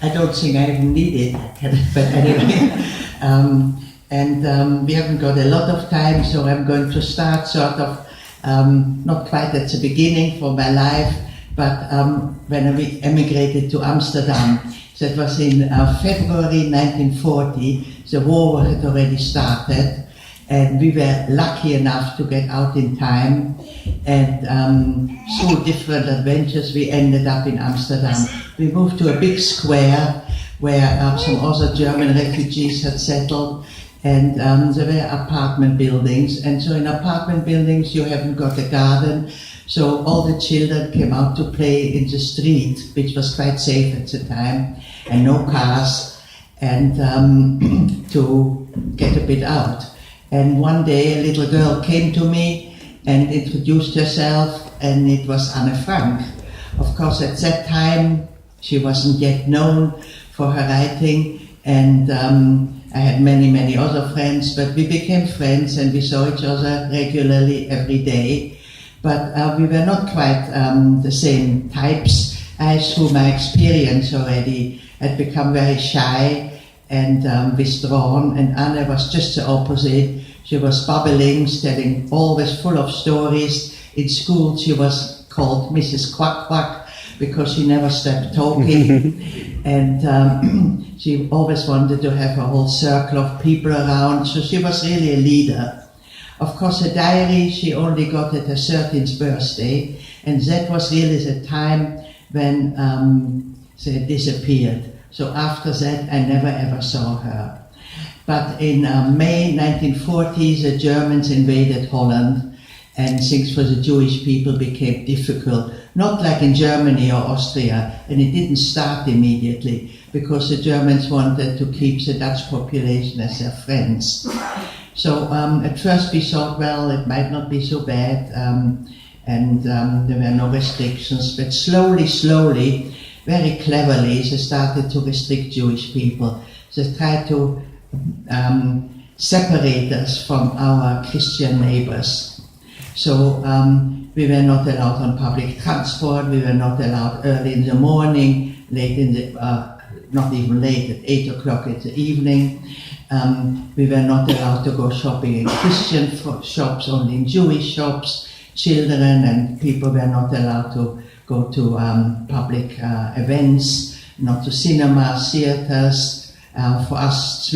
I don't think I even need it, but anyway. We haven't got a lot of time, so I'm going to start sort of, not quite at the beginning for my life, but when I emigrated to Amsterdam. That was in February 1940. The war had already started, and we were lucky enough to get out in time. And through different adventures, we ended up in Amsterdam. We moved to a big square where some other German refugees had settled, and there were apartment buildings. And so in apartment buildings, you haven't got a garden. So all the children came out to play in the street, which was quite safe at the time, and no cars, and to get a bit out. And one day a little girl came to me and introduced herself, and it was Anne Frank. Of course, at that time, she wasn't yet known for her writing, and I had many, many other friends, but we became friends and we saw each other regularly every day. But we were not quite the same types. I, through my experience already, had become very shy and withdrawn, and Anne was just the opposite. She was bubbling, telling, always full of stories. In school she was called Mrs. Quack Quack because she never stopped talking. And she always wanted to have a whole circle of people around, so she was really a leader. Of course, a diary she only got at her 13th birthday, and that was really the time when she disappeared. So after that, I never ever saw her. But in May 1940, the Germans invaded Holland, and things for the Jewish people became difficult. Not like in Germany or Austria, and it didn't start immediately, because the Germans wanted to keep the Dutch population as their friends. So at first we thought, well, it might not be so bad, and there were no restrictions, but slowly, very cleverly, they started to restrict Jewish people. They tried to separate us from our Christian neighbors. So we were not allowed on public transport, we were not allowed early in the morning, late in the, not even late, at 8 o'clock in the evening. We were not allowed to go shopping in Christian shops, only in Jewish shops. Children and people were not allowed to go to public events, not to cinema, theaters, for us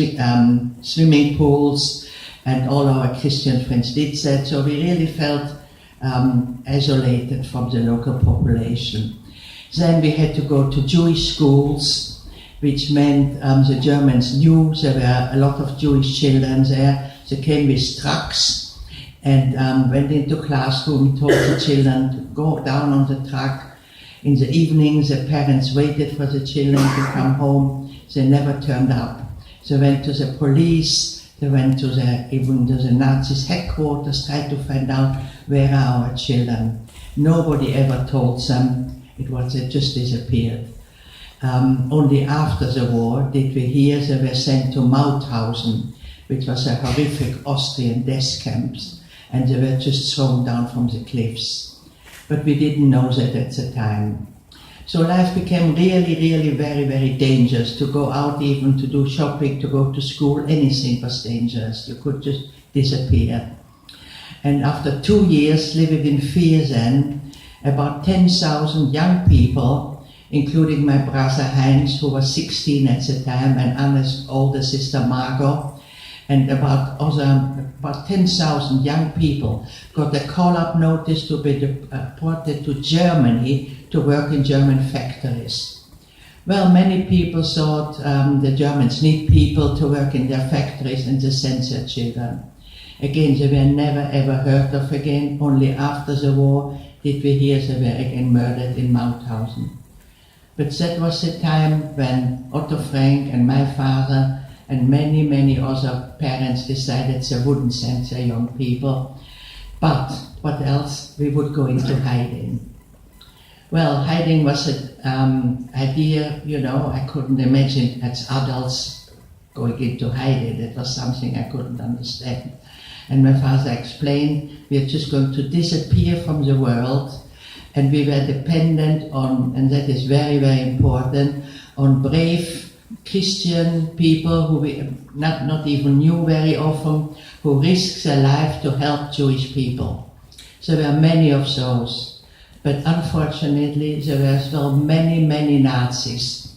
swimming pools, and all our Christian friends did that, so we really felt isolated from the local population. Then we had to go to Jewish schools, which meant the Germans knew there were a lot of Jewish children there. They came with trucks and went into classroom, told the children to go down on the truck. In the evening, the parents waited for the children to come home. They never turned up. They went to the police, they went to even to the Nazis' headquarters, tried to find out where are our children. Nobody ever told them. It was, they just disappeared. Only after the war did we hear they were sent to Mauthausen, which was a horrific Austrian death camp, and they were just thrown down from the cliffs. But we didn't know that at the time. So life became really very, very dangerous. To go out, even to do shopping, to go to school, anything was dangerous. You could just disappear. And after 2 years living in fear then, about 10,000 young people, including my brother Heinz, who was 16 at the time, and Anne's older sister Margot, and about 10,000 young people got a call-up notice to be deported to Germany to work in German factories. Well, many people thought the Germans need people to work in their factories, and they sent their children. Again, they were never ever heard of again. Only after the war did we hear they were again murdered in Mauthausen. But that was the time when Otto Frank and my father and many other parents decided they wouldn't send their young people. But what else? We would go into hiding. Well, hiding was an idea, you know, I couldn't imagine as adults going into hiding. It was something I couldn't understand. And my father explained, we are just going to disappear from the world. And we were dependent on, and that is very, very important, on brave Christian people who we not even knew very often, who risked their life to help Jewish people. So there were many of those. But unfortunately, there were as well many, many Nazis.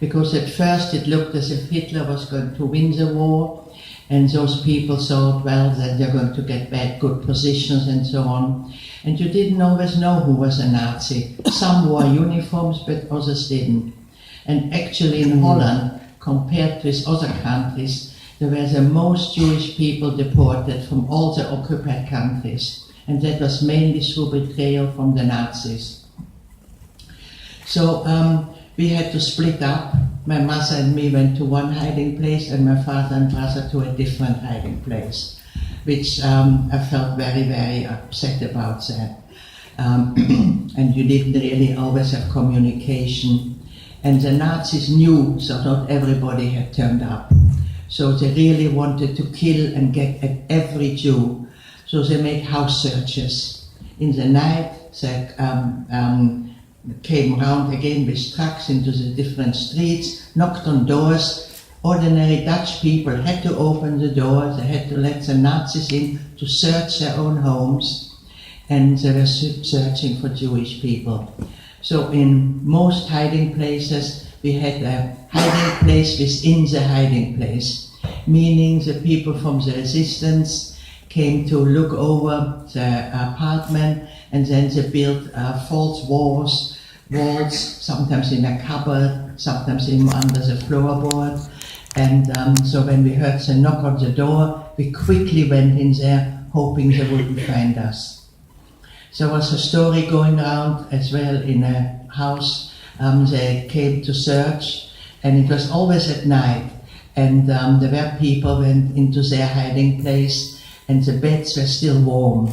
Because at first it looked as if Hitler was going to win the war, and those people thought, well, that they're going to get back good positions and so on. And you didn't always know who was a Nazi. Some wore uniforms, but others didn't. And actually in Holland, compared with other countries, there were the most Jewish people deported from all the occupied countries. And that was mainly through betrayal from the Nazis. So we had to split up. My mother and me went to one hiding place, and my father and brother to a different hiding place, which I felt very, very upset about that. And you didn't really always have communication. And the Nazis knew, so not everybody had turned up. So they really wanted to kill and get at every Jew. So they made house searches. In the night, they came round again with trucks into the different streets, knocked on doors. Ordinary Dutch people had to open the door, they had to let the Nazis in to search their own homes, and they were searching for Jewish people. So in most hiding places, we had a hiding place within the hiding place, meaning the people from the resistance came to look over the apartment, and then they built false walls, sometimes in a cupboard, sometimes even under the floorboard. And so when we heard the knock on the door, we quickly went in there, hoping they wouldn't find us. There was a story going around as well in a house. They came to search, and it was always at night. And there were people went into their hiding place, and the beds were still warm.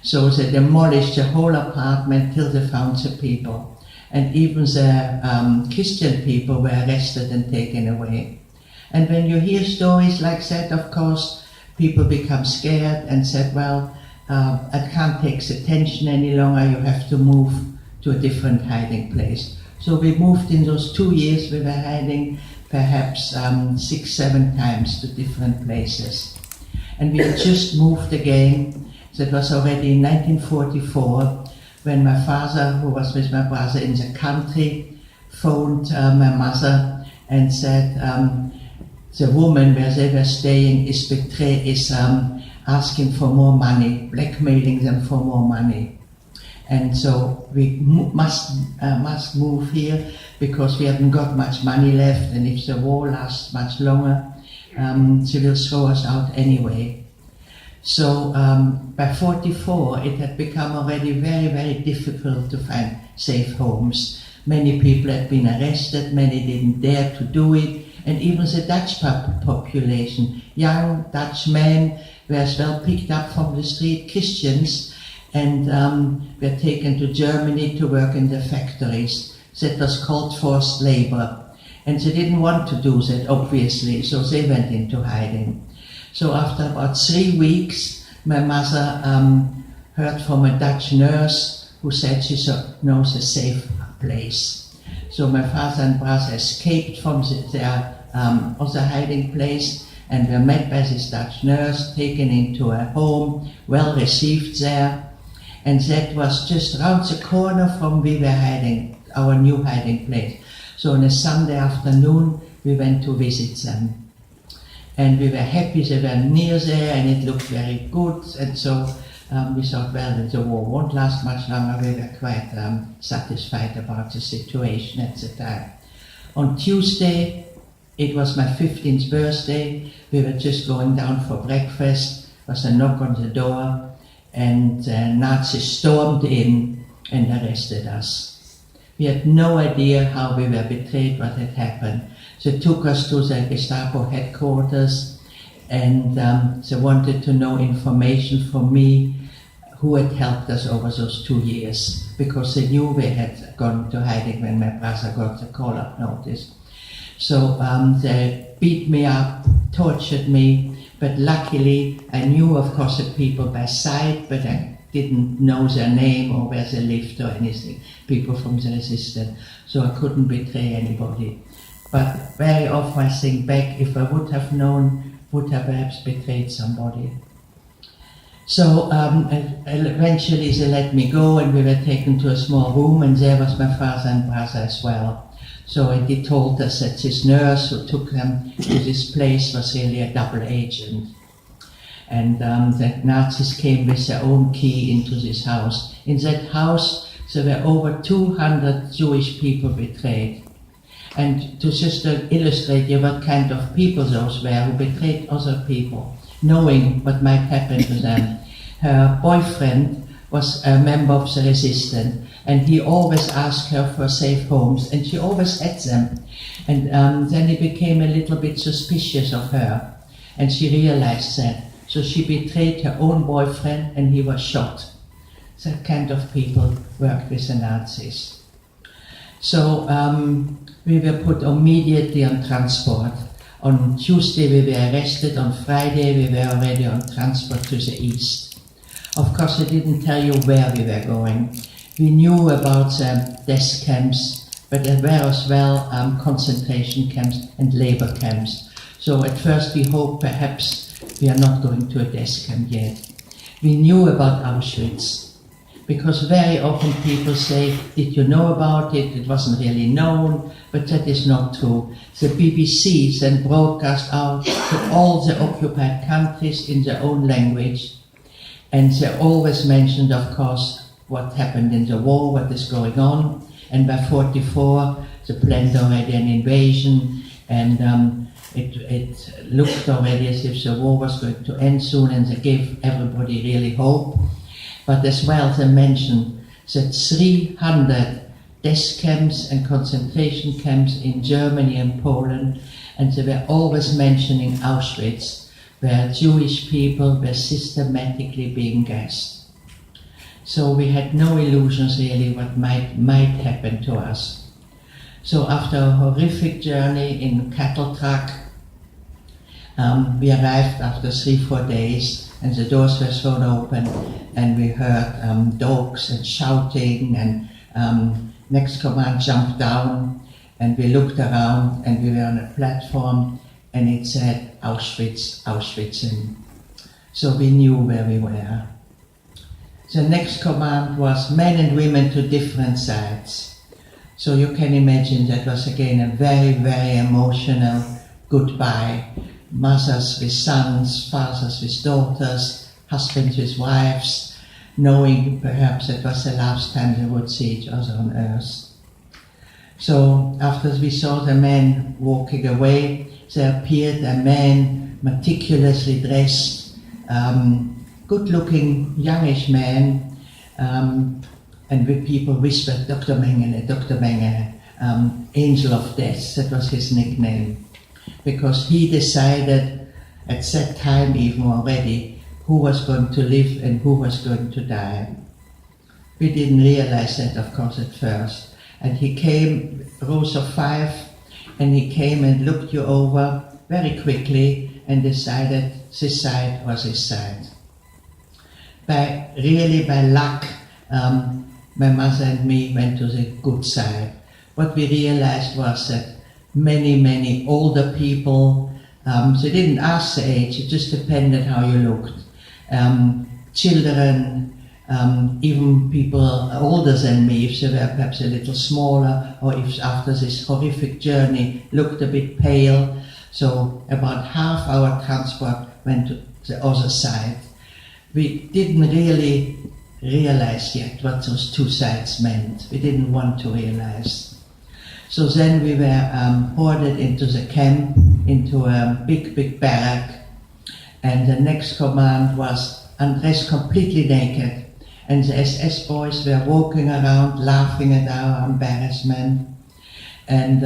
So they demolished the whole apartment till they found the people. And even the Christian people were arrested and taken away. And when you hear stories like that, of course, people become scared and said, well, I can't take the tension any longer, you have to move to a different hiding place. So we moved in those 2 years, we were hiding perhaps 6-7 times to different places. And we had just moved again. That was already in 1944, when my father, who was with my brother in the country, phoned my mother and said the woman where they were staying is asking for more money, blackmailing them for more money. And so we must move here because we haven't got much money left, and if the war lasts much longer, she will throw us out anyway. So by 44, it had become already very, very difficult to find safe homes. Many people had been arrested, many didn't dare to do it, and even the Dutch population, young Dutch men, were as well picked up from the street, Christians, and were taken to Germany to work in the factories. That was called forced labor. And they didn't want to do that, obviously, so they went into hiding. So after about 3 weeks, my mother heard from a Dutch nurse who said she knows a safe place. So my father and brother escaped from their other hiding place and were met by this Dutch nurse, taken into a home, well received there. And that was just round the corner from where we were hiding, our new hiding place. So on a Sunday afternoon, we went to visit them. And we were happy they were near there, and it looked very good. And so we thought, well, the war won't last much longer. We were quite satisfied about the situation at the time. On Tuesday, it was my 15th birthday. We were just going down for breakfast. There was a knock on the door, and Nazis stormed in and arrested us. We had no idea how we were betrayed, what had happened. They took us to the Gestapo headquarters, and they wanted to know information from me, who had helped us over those 2 years, because they knew we had gone to hiding when my brother got the call-up notice. So they beat me up, tortured me, but luckily I knew, of course, the people by sight, but I didn't know their name or where they lived or anything, people from the resistance, so I couldn't betray anybody. But very often I think back, if I would have known, would have perhaps betrayed somebody. So eventually they let me go, and we were taken to a small room, and there was my father and brother as well. So he told us that this nurse who took them to this place was really a double agent. And that Nazis came with their own key into this house. In that house there were over 200 Jewish people betrayed. And to just illustrate you what kind of people those were who betrayed other people, knowing what might happen to them. Her boyfriend was a member of the resistance, and he always asked her for safe homes, and she always had them. And then he became a little bit suspicious of her, and she realized that. So she betrayed her own boyfriend, and he was shot. That kind of people worked with the Nazis. So we were put immediately on transport. On Tuesday we were arrested, on Friday we were already on transport to the east. Of course, they didn't tell you where we were going. We knew about the death camps, but there were as well concentration camps and labor camps. So at first we hoped perhaps we are not going to a death camp yet. We knew about Auschwitz, because very often people say, did you know about it? It wasn't really known, but that is not true. The BBC then broadcast out to all the occupied countries in their own language, and they always mentioned, of course, what happened in the war, what is going on, and by 1944 they planned already an invasion, and it looked already as if the war was going to end soon, and they gave everybody really hope. But as well, they mentioned that 300 death camps and concentration camps in Germany and Poland, and they were always mentioning Auschwitz, where Jewish people were systematically being gassed. So we had no illusions really what might happen to us. So after a horrific journey in a cattle truck, we arrived after 3-4 days, and the doors were thrown open, and we heard dogs and shouting, and next command jumped down, and we looked around, and we were on a platform, and it said Auschwitz, Auschwitz. So we knew where we were. The next command was men and women to different sides. So you can imagine that was again a very, very emotional goodbye. Mothers with sons, fathers with daughters, husbands with wives, knowing perhaps it was the last time they would see each other on earth. So after we saw the men walking away, there appeared a man, meticulously dressed, good-looking, youngish man, and the people whispered, Dr. Mengele, Angel of Death, that was his nickname. Because he decided at that time even already who was going to live and who was going to die. We didn't realize that, of course, at first. And he came, rows of 5, and he came and looked you over very quickly and decided this side was his side. By luck, my mother and me went to the good side. What we realized was that many older people, they didn't ask the age, it just depended how you looked. Children, even people older than me, if they were perhaps a little smaller, or if after this horrific journey looked a bit pale. So about half our transport went to the other side. We didn't really realize yet what those two sides meant. We didn't want to realize. So then we were boarded into the camp, into a big barrack, and the next command was undressed completely naked, and the SS boys were walking around laughing at our embarrassment, and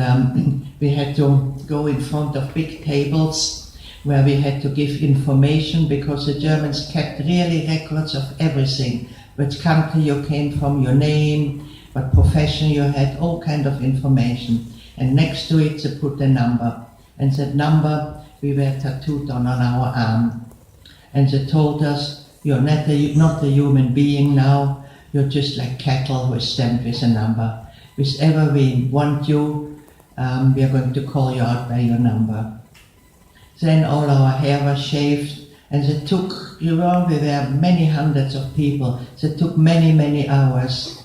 we had to go in front of big tables where we had to give information, because the Germans kept really records of everything, which country you came from, your name, what profession you had, all kind of information. And next to it they put a number, and that number we were tattooed on our arm. And they told us, You're not a human being now. You're just like cattle who is stamped with a number. Whichever we want you, we are going to call you out by your number. Then all our hair was shaved, and it took, we were many hundreds of people, so it took many, many hours.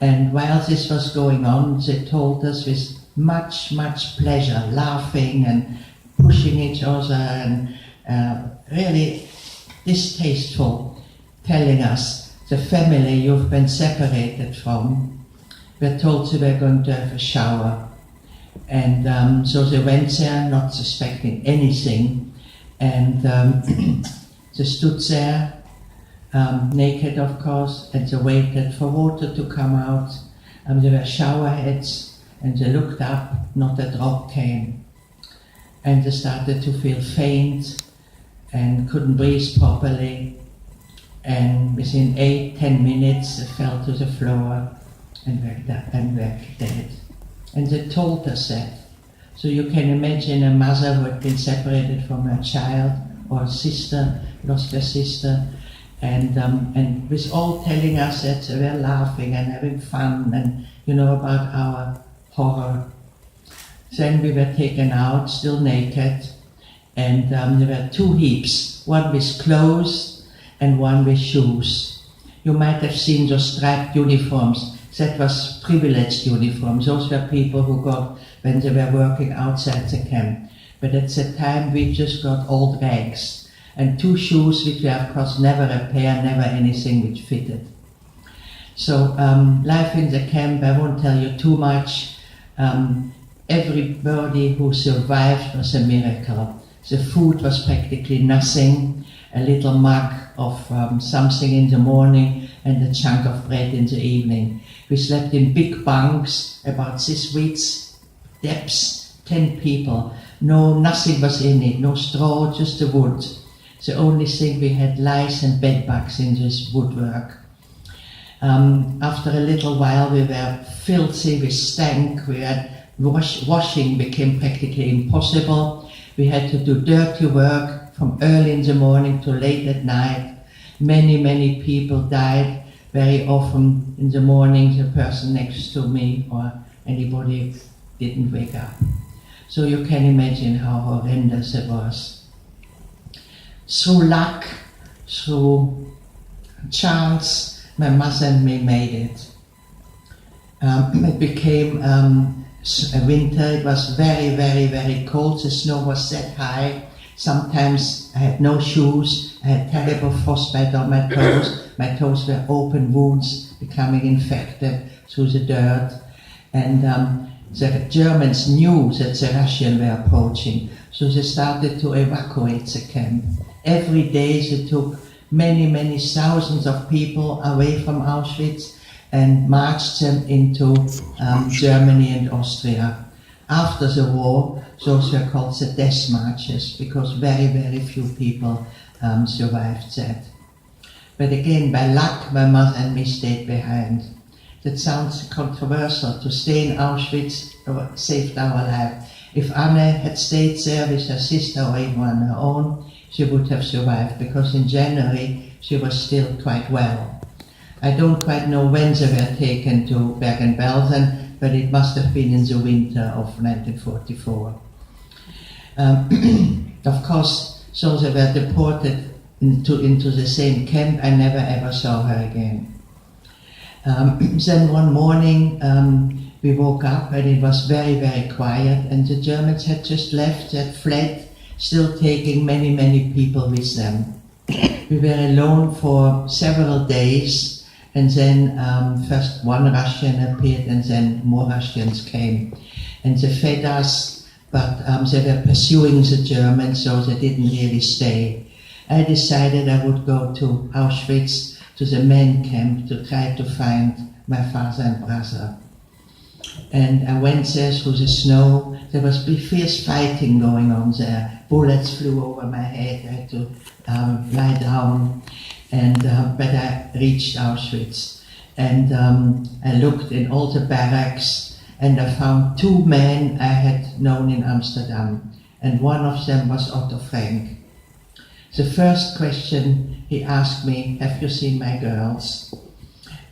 And while this was going on, they told us with much, much pleasure, laughing and pushing each other, and really distasteful, telling us, the family you've been separated from, we're told they were going to have a shower. And so they went there, not suspecting anything, and they stood there, naked of course, and they waited for water to come out. There were shower heads, and they looked up, not a drop came. And they started to feel faint and couldn't breathe properly. And within 8-10 minutes, they fell to the floor and were dead. And they told us that. So you can imagine a mother who had been separated from her child, or a sister, lost her sister, and was all telling us that they were laughing and having fun, and about our horror. Then we were taken out, still naked, and there were two heaps, one with clothes and one with shoes. You might have seen those striped uniforms. That was privileged uniforms. Those were people who got when they were working outside the camp. But at the time we just got old rags and two shoes which were of course never a pair, never anything which fitted. So life in the camp, I won't tell you too much. Everybody who survived was a miracle. The food was practically nothing, a little mug of something in the morning and a chunk of bread in the evening. We slept in big bunks, about 6 widths, depths, 10 people. No, nothing was in it, no straw, just the wood. The only thing we had lice and bedbugs in this woodwork. After a little while we were filthy, we stank, we had washing became practically impossible. We had to do dirty work from early in the morning to late at night. Many, many people died. Very often in the morning the person next to me or anybody didn't wake up. So you can imagine how horrendous it was. Through luck, through chance, my mother and me made it. It became a winter. It was very, very, very cold. The snow was that high. Sometimes I had no shoes. I had terrible frostbite on my toes. My toes were open wounds, becoming infected through the dirt. And the Germans knew that the Russians were approaching, so they started to evacuate the camp. Every day they took many, many thousands of people away from Auschwitz and marched them into Germany and Austria. After the war, those were called the death marches, because very, very few people survived that. But again, by luck, my mother and me stayed behind. That sounds controversial. To stay in Auschwitz saved our life. If Anne had stayed there with her sister or even on her own, she would have survived, because in January she was still quite well. I don't quite know when they were taken to Bergen-Belsen, but it must have been in the winter of 1944. Of course, so they were deported into the same camp. I never ever saw her again. Then one morning we woke up and it was very, very quiet, and the Germans had just left, had fled, still taking many, many people with them. We were alone for several days, and then first one Russian appeared and then more Russians came. And they fed us, but they were pursuing the Germans, so they didn't really stay. I decided I would go to Auschwitz, to the men camp, to try to find my father and brother. And I went there through the snow. There was fierce fighting going on there. Bullets flew over my head. I had to lie down. And but I reached Auschwitz. And I looked in all the barracks, and I found two men I had known in Amsterdam. And one of them was Otto Frank. The first question he asked me, have you seen my girls?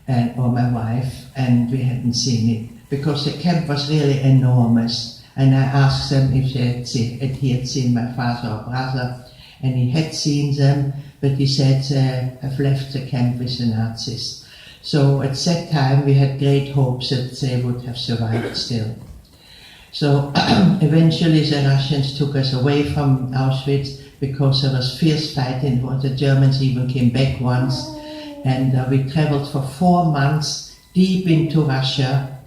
Or my wife? And we hadn't seen it, because the camp was really enormous. And I asked them if he had seen my father or brother, and he had seen them, but he said they have left the camp with the Nazis. So at that time we had great hopes that they would have survived still. So eventually the Russians took us away from Auschwitz, because there was fierce fighting. The Germans even came back once, and we traveled for 4 months deep into Russia,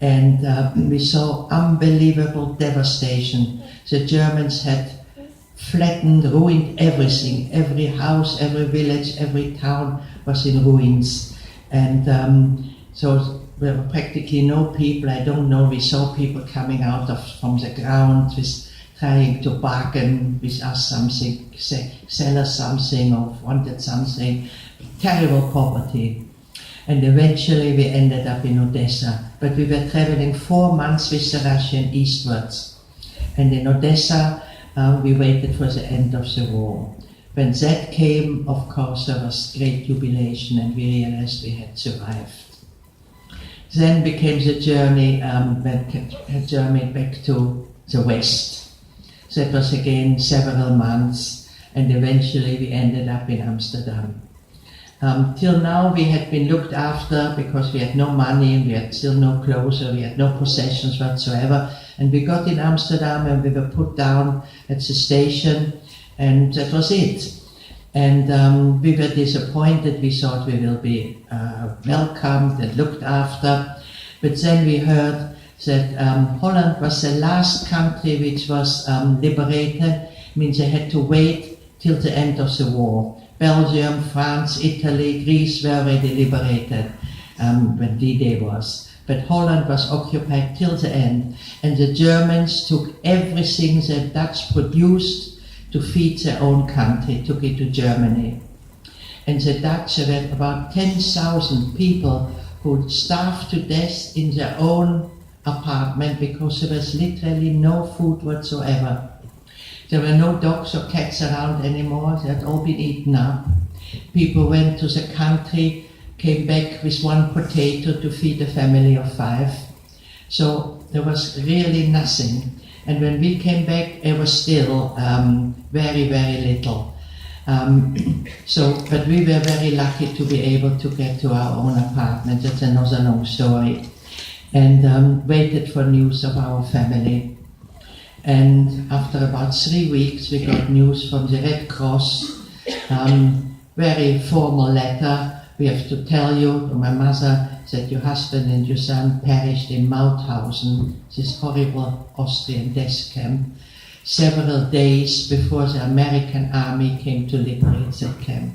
and we saw unbelievable devastation. The Germans had flattened, ruined everything. Every house, every village, every town was in ruins. And so there were practically no people. I don't know, we saw people coming out from the ground with trying to bargain with us something, sell us something or wanted something. Terrible poverty. And eventually we ended up in Odessa. But we were traveling 4 months with the Russian eastwards. And in Odessa we waited for the end of the war. When that came, of course, there was great jubilation, and we realized we had survived. Then became the journey, back to the West. That was again several months, and eventually we ended up in Amsterdam. Till now we had been looked after, because we had no money, we had still no clothes, or we had no possessions whatsoever. And we got in Amsterdam and we were put down at the station, and that was it. And we were disappointed. We thought we will be welcomed and looked after. But then we heard that Holland was the last country which was liberated. Means they had to wait till the end of the war. Belgium, France, Italy, Greece were already liberated when D-Day was. But Holland was occupied till the end. And the Germans took everything the Dutch produced to feed their own country, took it to Germany. And the Dutch, there were about 10,000 people who starved to death in their own apartment, because there was literally no food whatsoever. There were no dogs or cats around anymore. They had all been eaten up. People went to the country, came back with 1 potato to feed a family of 5. So there was really nothing. And when we came back, it was still very, very little. But we were very lucky to be able to get to our own apartment. That's another long story. And waited for news of our family. And after about 3 weeks, we got news from the Red Cross, very formal letter. We have to tell you, my mother, that your husband and your son perished in Mauthausen, this horrible Austrian death camp, several days before the American army came to liberate that camp.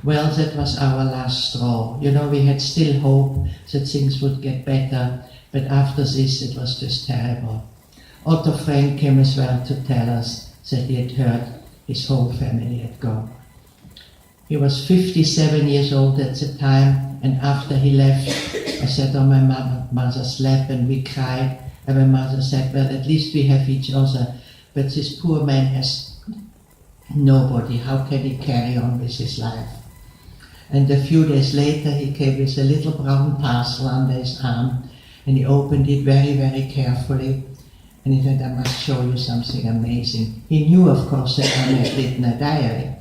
Well, that was our last straw. You know, we had still hope that things would get better, but after this it was just terrible. Otto Frank came as well to tell us that he had heard his whole family had gone. He was 57 years old at the time, and after he left, I sat on my mother's lap and we cried. And my mother said, well, at least we have each other, but this poor man has nobody. How can he carry on with his life? And a few days later, he came with a little brown parcel under his arm, and he opened it very, very carefully. And he said, I must show you something amazing. He knew, of course, that I had written a diary,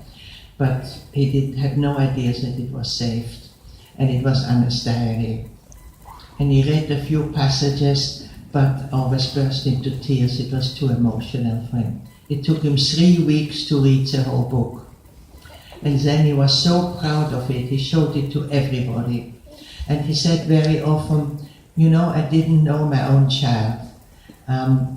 but he had no idea that it was saved, and it was Anna's diary. And he read a few passages, but always burst into tears. It was too emotional for him. It took him 3 weeks to read the whole book. And then he was so proud of it, he showed it to everybody. And he said very often, you know, I didn't know my own child.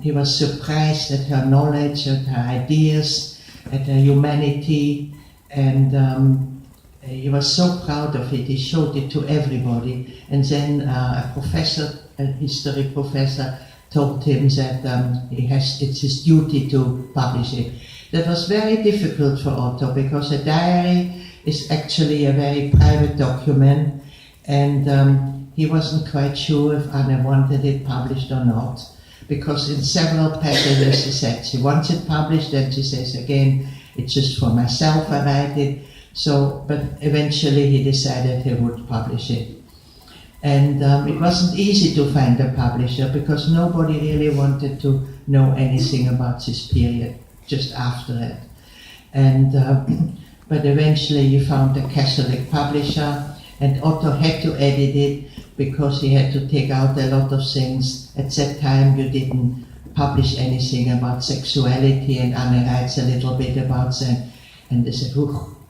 He was surprised at her knowledge, at her ideas, at her humanity, and he was so proud of it. He showed it to everybody. And then a professor, a history professor, told him that it's his duty to publish it. That was very difficult for Otto, because a diary is actually a very private document, and he wasn't quite sure if Anna wanted it published or not, because in several passages she said she wants it published, and she says again it's just for myself I write it. So, but eventually he decided he would publish it. And it wasn't easy to find a publisher because nobody really wanted to know anything about this period just after it. And but eventually he found a Catholic publisher, and Otto had to edit it because he had to take out a lot of things. At that time you didn't publish anything about sexuality, and Anne writes a little bit about that. And they said,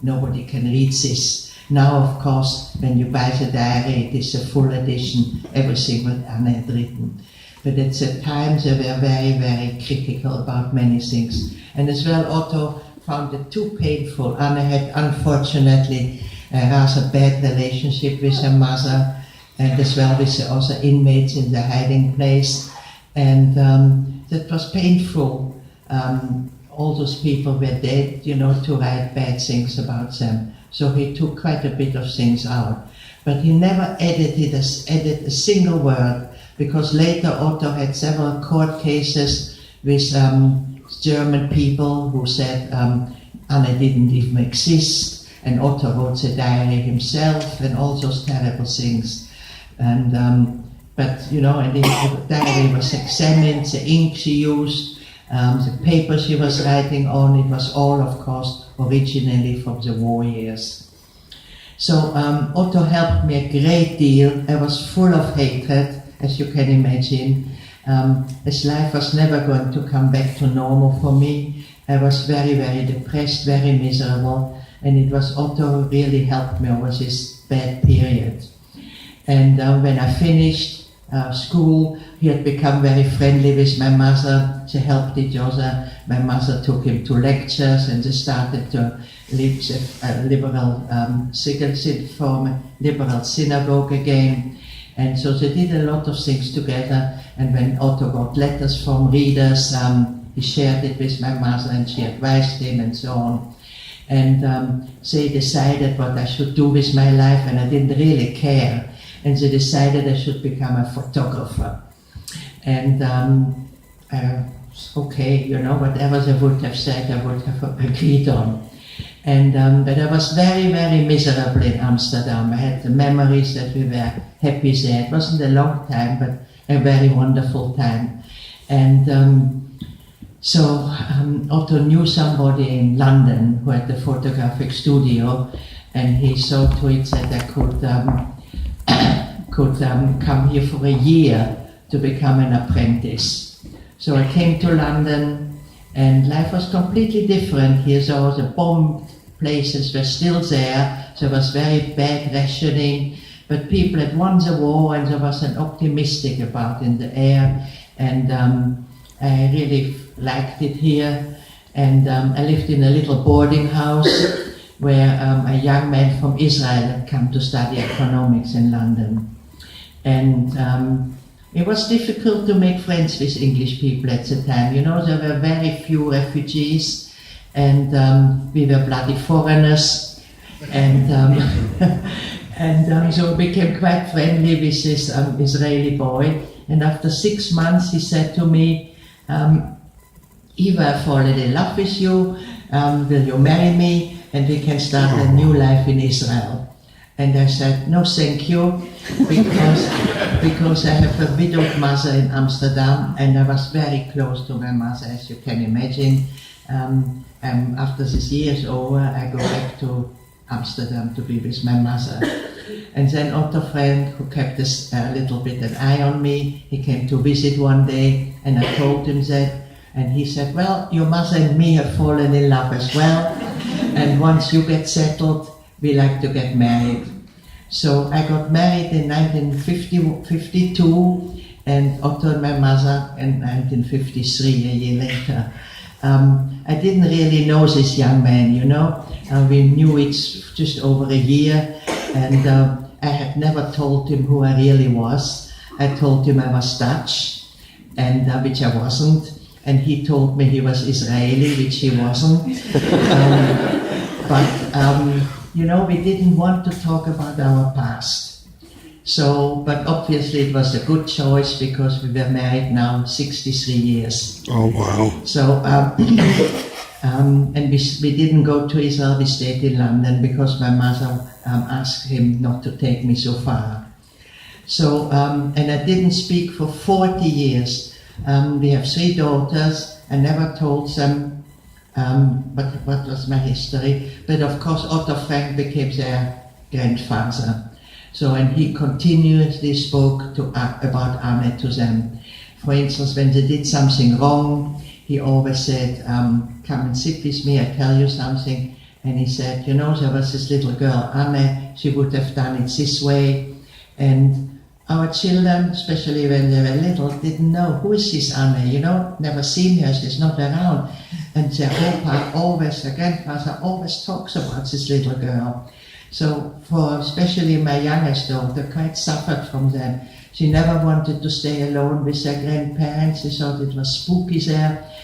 nobody can read this. Now, of course, when you buy the diary, it is a full edition, everything what Anne had written. But at the time, they were very, very critical about many things. And as well, Otto found it too painful. Anne had, unfortunately, a rather bad relationship with her mother, and as well with the other inmates in the hiding place. And that was painful. All those people were dead, you know, to write bad things about them. So he took quite a bit of things out. But he never edited a single word, because later Otto had several court cases with German people who said Anne didn't even exist, and Otto wrote the diary himself, and all those terrible things. And but you know, and the diary was examined, the ink she used, the paper she was writing on, it was all, of course, originally from the war years. So Otto helped me a great deal. I was full of hatred, as you can imagine. His life was never going to come back to normal for me. I was very, very depressed, very miserable, and it was Otto who really helped me over this bad period. And when I finished school, he had become very friendly with my mother. They helped each other. My mother took him to lectures, and they started to live a liberal synagogue again. And so they did a lot of things together. And when Otto got letters from readers, he shared it with my mother, and she advised him and so on. And they decided what I should do with my life, and I didn't really care. And they decided I should become a photographer. And okay, you know, whatever they would have said, I would have agreed on. And but I was very, very miserable in Amsterdam. I had the memories that we were happy there. It wasn't a long time, but a very wonderful time. And so Otto knew somebody in London who had a photographic studio, and he saw to it that I could come here for a year to become an apprentice. So I came to London, and life was completely different here. So the bomb places were still there, so there was very bad rationing, but people had won the war, and there was an optimistic about in the air, and I really liked it here. And I lived in a little boarding house where a young man from Israel had come to study economics in London. And it was difficult to make friends with English people at the time. You know, there were very few refugees, and we were bloody foreigners. And so we became quite friendly with this Israeli boy. And after 6 months, he said to me, Eva, I've fallen in love with you. Will you marry me? And we can start a new life in Israel. And I said, no, thank you, because I have a widowed mother in Amsterdam, and I was very close to my mother, as you can imagine. After this year is over, I go back to Amsterdam to be with my mother. And then Otto friend, who kept a little bit an eye on me, he came to visit one day, and I told him that, and he said, well, your mother and me have fallen in love as well, and once you get settled, we like to get married. So I got married in 1952, and Otto and my mother in 1953, a year later. I didn't really know this young man, you know. We knew it just over a year, and I had never told him who I really was. I told him I was Dutch, and which I wasn't, and he told me he was Israeli, which he wasn't. But you know, we didn't want to talk about our past. So, but obviously it was a good choice because we were married now 63 years. Oh, wow. So, and we didn't go to Israel, we stayed in London because my mother asked him not to take me so far. So, and I didn't speak for 40 years. We have 3 daughters. I never told them what was my history. But of course, Otto Frank became their grandfather. So, and he continuously spoke about Anne to them. For instance, when they did something wrong, he always said, come and sit with me, I tell you something. And he said, you know, there was this little girl, Anne, she would have done it this way. And our children, especially when they were little, didn't know, who is this Anne, you know, never seen her, she's not around. And their grandfather always talks about this little girl. So for especially my youngest daughter, quite suffered from them. She never wanted to stay alone with her grandparents. She thought it was spooky there.